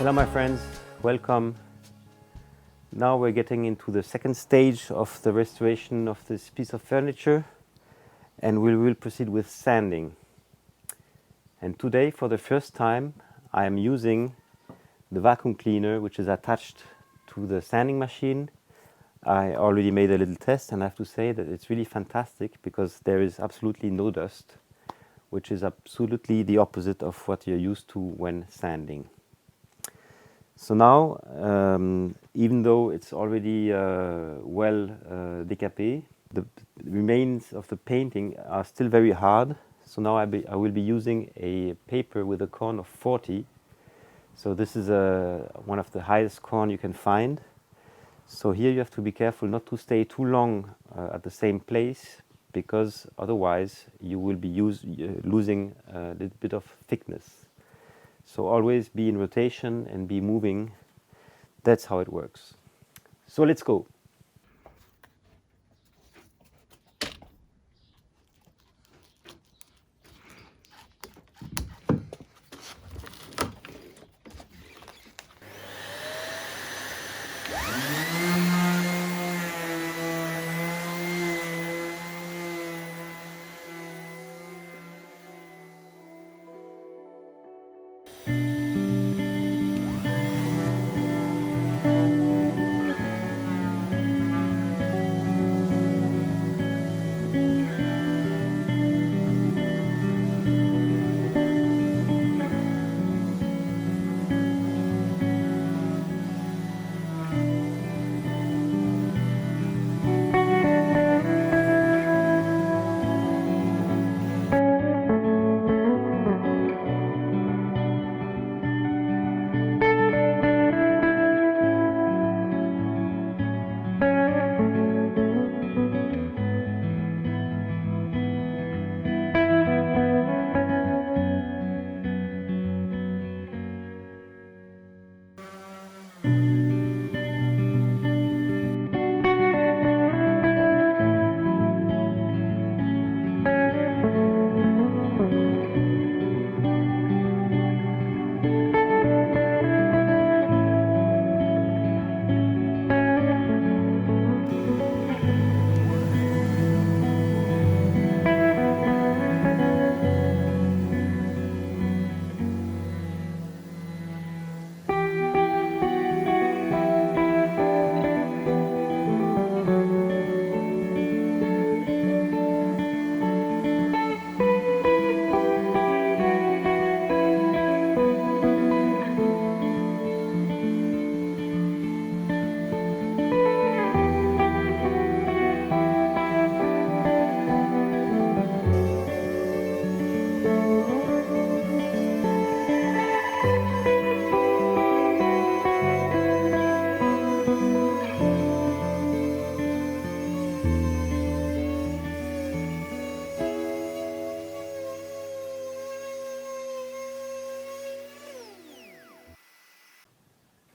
Hello my friends, welcome. Now we're getting into the second stage of the restoration of this piece of furniture, and we will proceed with sanding. And today, for the first time, I am using the vacuum cleaner which is attached to the sanding machine. I already made a little test and I have to say that it's really fantastic because there is absolutely no dust, which is absolutely the opposite of what you're used to when sanding. So now, even though it's already well décapé, the remains of the painting are still very hard. So now I will be using a paper with a corn of 40. So this is one of the highest corn you can find. So here you have to be careful not to stay too long at the same place, because otherwise you will be losing a little bit of thickness. So always be in rotation and be moving. That's how it works. So let's go.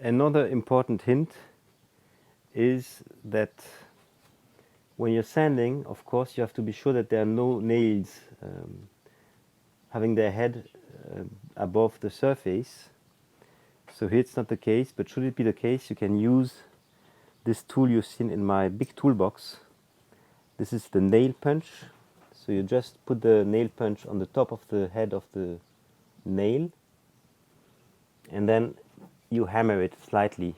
Another important hint is that when you're sanding, of course, you have to be sure that there are no nails having their head above the surface. So here it's not the case, but should it be the case, you can use this tool you've seen in my big toolbox. This is the nail punch. So you just put the nail punch on the top of the head of the nail, and then you hammer it slightly.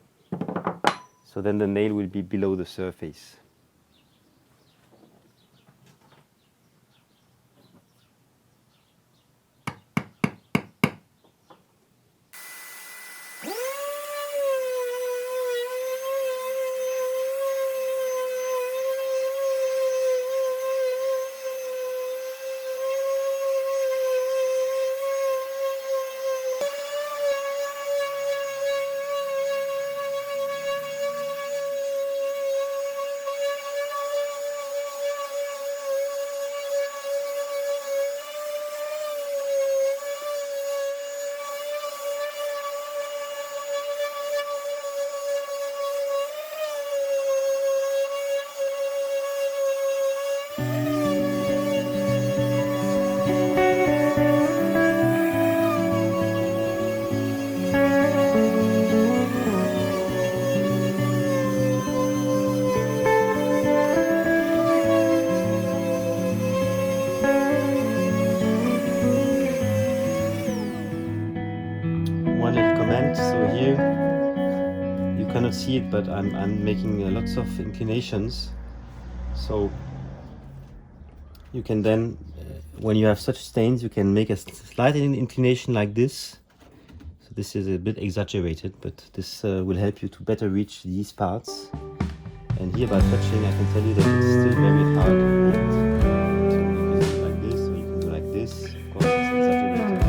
So then the nail will be below the surface. cannot see it, but I'm making lots of inclinations. So you can then, when you have such stains, you can make a slight inclination like this. So this is a bit exaggerated, but this will help you to better reach these parts. And here by touching, I can tell you that it's still very hard to hit. So you can do like this, or you can do like this. Of course, it's exaggerated.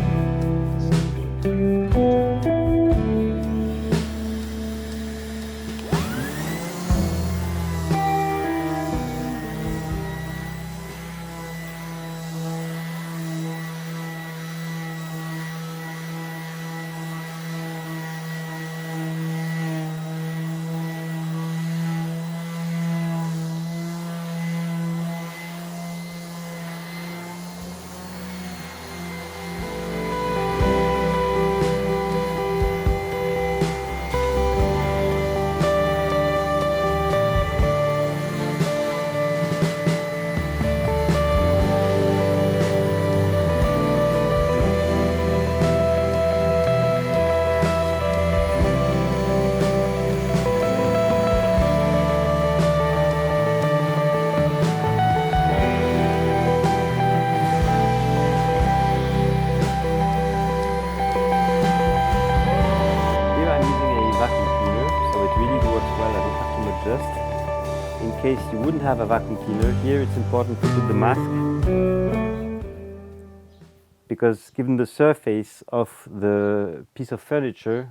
In case you wouldn't have a vacuum cleaner, here it's important to put the mask, because given the surface of the piece of furniture,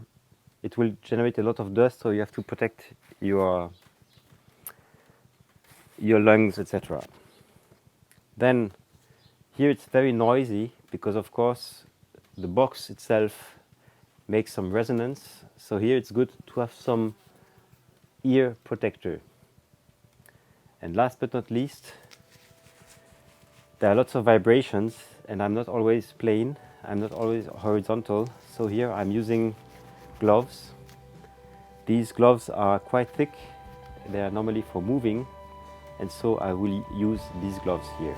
it will generate a lot of dust, so you have to protect your lungs, etc. Then here it's very noisy because of course the box itself makes some resonance, so here it's good to have some ear protector. And last but not least, there are lots of vibrations, and I'm not always plane, I'm not always horizontal, so here I'm using gloves. These gloves are quite thick, they are normally for moving, and so I will use these gloves here.